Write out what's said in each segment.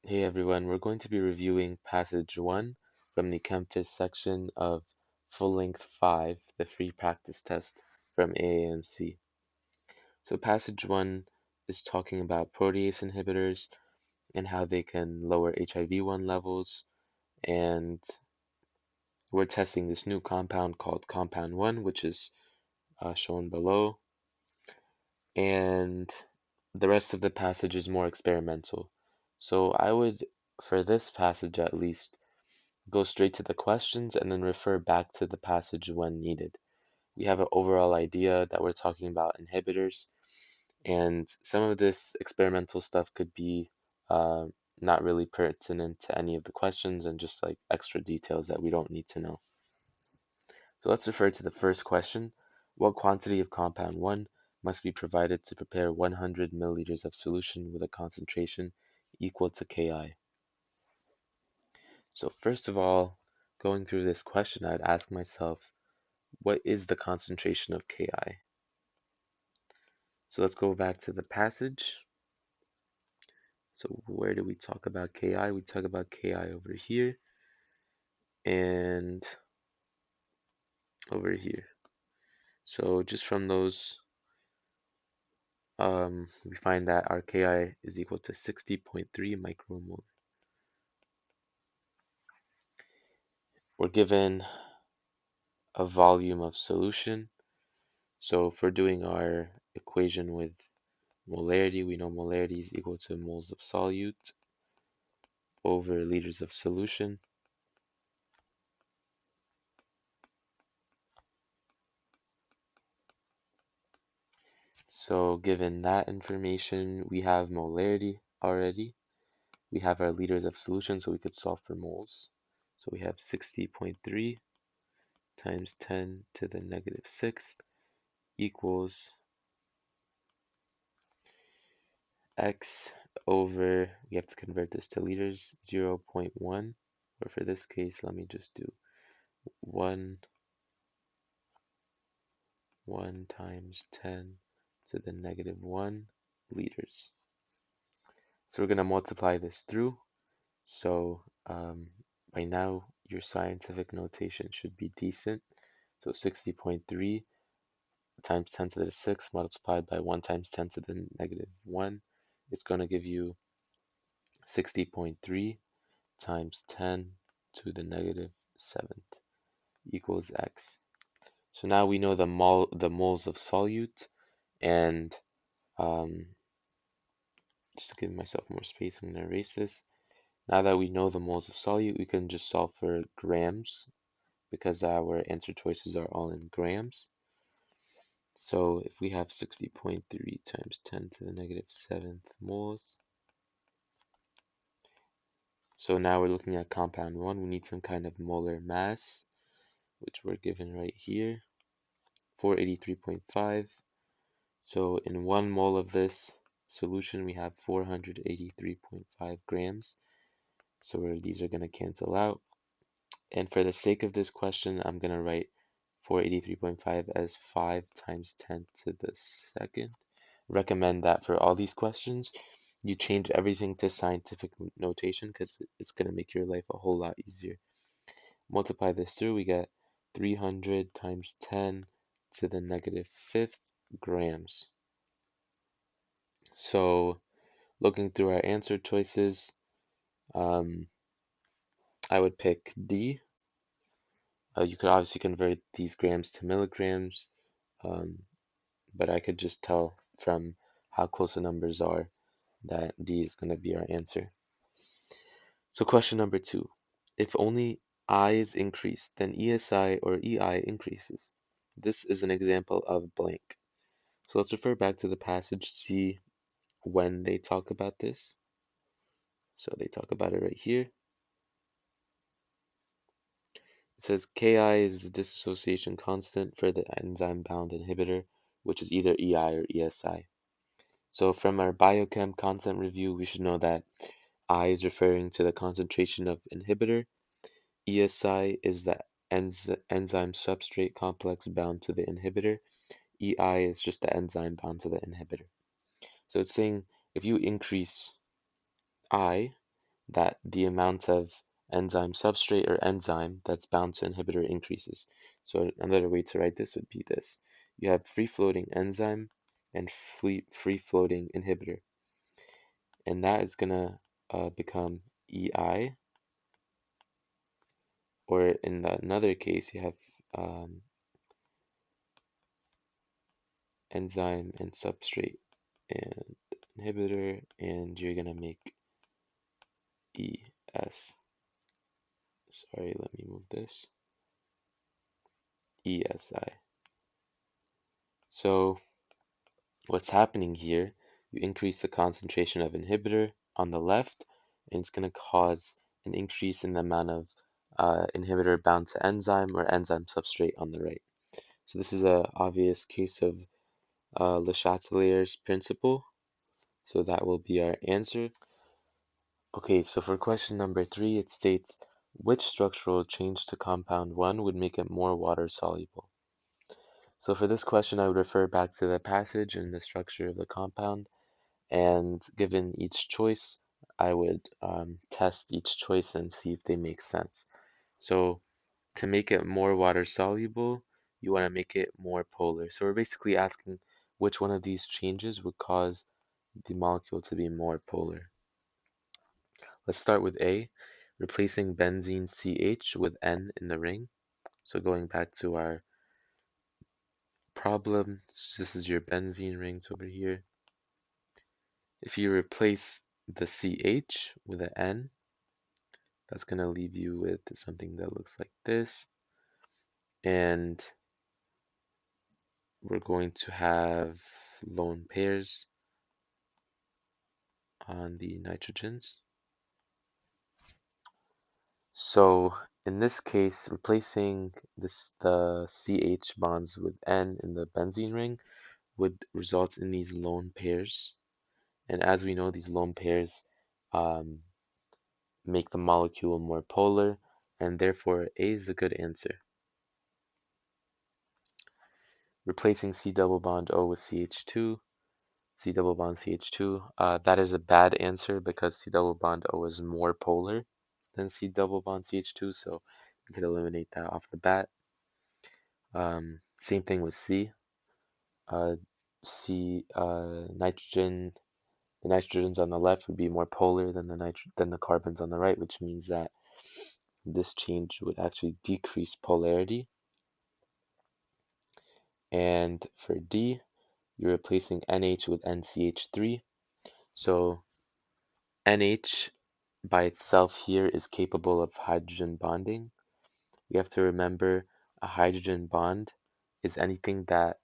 Hey everyone, we're going to be reviewing Passage 1 from the Chemphys section of Full Length 5, the free practice test from AAMC. So Passage 1 is talking about protease inhibitors and how they can lower HIV-1 levels, and we're testing this new compound called Compound 1, which is shown below, and the rest of the passage is more experimental. So I would, for this passage at least, go straight to the questions and then refer back to the passage when needed. We have an overall idea that we're talking about inhibitors, and some of this experimental stuff could be uh, not really pertinent to any of the questions and just like extra details that we don't need to know. So let's refer to the first question. What quantity of compound 1 must be provided to prepare 100 milliliters of solution with a concentration equal to Ki? So first of all, going through this question, I'd ask myself, what is the concentration of Ki? So let's go back to the passage. So where do we talk about Ki? We talk about Ki over here and over here. So just from those, we find that our Ki is equal to 60.3 micromolar. We're given a volume of solution. So if we're doing our equation with molarity, we know molarity is equal to moles of solute over liters of solution. So given that information, we have molarity already. We have our liters of solution, so we could solve for moles. So we have 60.3 times 10 to the negative 6th equals x over, we have to convert this to liters, 0.1, or for this case, let me just do 1 times 10 to the negative 1 liters. So we're going to multiply this through. So by now, your scientific notation should be decent. So 60.3 times 10 to the 6th multiplied by 1 times 10 to the negative 1. It's going to give you 60.3 times 10 to the negative 7th equals x. So now we know the moles of solute, and just to give myself more space, I'm going to erase this. Now that we know the moles of solute, we can just solve for grams because our answer choices are all in grams. So if we have 60.3 times 10 to the negative 7th moles, so now we're looking at compound 1, we need some kind of molar mass, which we're given right here, 483.5. So in 1 mole of this solution, we have 483.5 grams. So these are going to cancel out. And for the sake of this question, I'm going to write 483.5 as 5 times 10 to the second. Recommend that for all these questions, you change everything to scientific notation because it's going to make your life a whole lot easier. Multiply this through, we get 300 times 10 to the negative 5th grams. So looking through our answer choices, I would pick D. You could obviously convert these grams to milligrams, but I could just tell from how close the numbers are that D is going to be our answer. So question number 2. If only I is increased, then ESI or EI increases. This is an example of blank. So let's refer back to the passage, see when they talk about this. So they talk about it right here. It says Ki is the dissociation constant for the enzyme-bound inhibitor, which is either EI or ESI. So from our biochem content review, we should know that I is referring to the concentration of inhibitor. ESI is the enzyme substrate complex bound to the inhibitor. EI is just the enzyme bound to the inhibitor. So it's saying if you increase I, that the amount of enzyme substrate or enzyme that's bound to inhibitor increases. So another way to write this would be this. You have free-floating enzyme and free-floating inhibitor. And that is going to become EI, or in another case, you have enzyme and substrate and inhibitor, and you're going to make ES. Sorry, let me move this. ESI. So what's happening here, you increase the concentration of inhibitor on the left, and it's going to cause an increase in the amount of inhibitor bound to enzyme or enzyme substrate on the right. So this is an obvious case of Le Chatelier's principle. So that will be our answer. Okay, so for question number 3, it states, which structural change to compound 1 would make it more water soluble? So for this question, I would refer back to the passage and the structure of the compound, and given each choice, I would test each choice and see if they make sense. So to make it more water soluble, you want to make it more polar. So we're basically asking which one of these changes would cause the molecule to be more polar. Let's start with A, replacing benzene CH with N in the ring. So going back to our problem, this is your benzene rings over here. If you replace the CH with an N, that's going to leave you with something that looks like this. And we're going to have lone pairs on the nitrogens. So in this case, replacing the CH bonds with N in the benzene ring would result in these lone pairs. And as we know, these lone pairs um, make the molecule more polar, and therefore A is a good answer. Replacing C double bond O with CH2, C double bond CH2, that is a bad answer because C double bond O is more polar than C double bond CH2, so you could eliminate that off the bat. Same thing with C. Uh, Nitrogen, the nitrogens on the left would be more polar than the carbons on the right, which means that this change would actually decrease polarity. And for D, you're replacing NH with NCH3. So NH by itself here is capable of hydrogen bonding. You have to remember a hydrogen bond is anything that,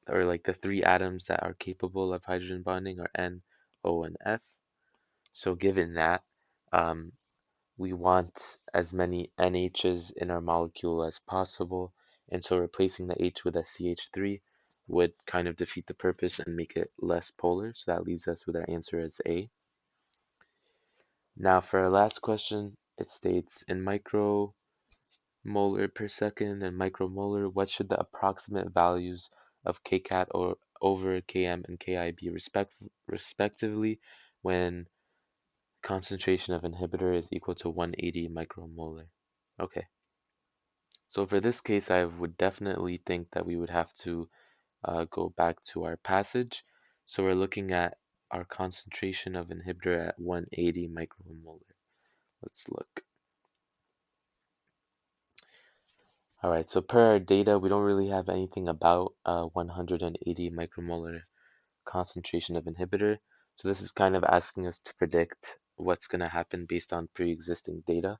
or like the 3 atoms that are capable of hydrogen bonding are N, O, and F. So given that, um, we want as many NHs in our molecule as possible, and so replacing the H with a CH3 would kind of defeat the purpose and make it less polar, so that leaves us with our answer as A. Now for our last question, it states in micromolar per second and micromolar, what should the approximate values of kcat or over km and ki be respectively when concentration of inhibitor is equal to 180 micromolar? Okay, so for this case, I would definitely think that we would have to go back to our passage. So we're looking at our concentration of inhibitor at 180 micromolar. Let's look. All right, so per our data, we don't really have anything about 180 micromolar concentration of inhibitor. So this is kind of asking us to predict what's going to happen based on pre-existing data.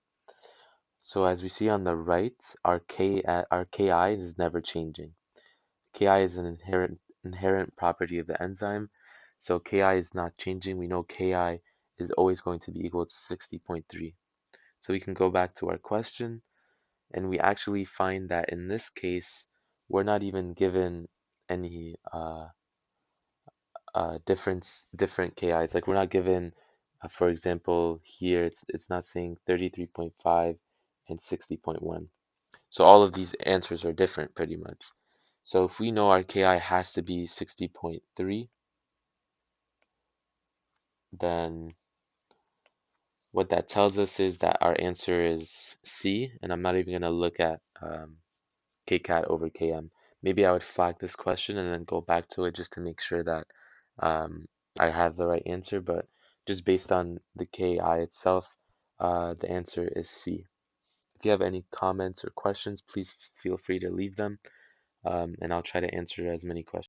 So as we see on the right, our Ki is never changing. Ki is an inherent property of the enzyme. So Ki is not changing. We know Ki is always going to be equal to 60.3. So we can go back to our question, and we actually find that in this case, we're not even given any different KIs. Like we're not given, for example, here it's not saying 33.5 and 60.1. So all of these answers are different pretty much. So if we know our KI has to be 60.3, then what that tells us is that our answer is C, and I'm not even going to look at KCAT over KM. Maybe I would flag this question and then go back to it just to make sure that um, I have the right answer, but just based on the KI itself, the answer is C. If you have any comments or questions, please feel free to leave them, and I'll try to answer as many questions.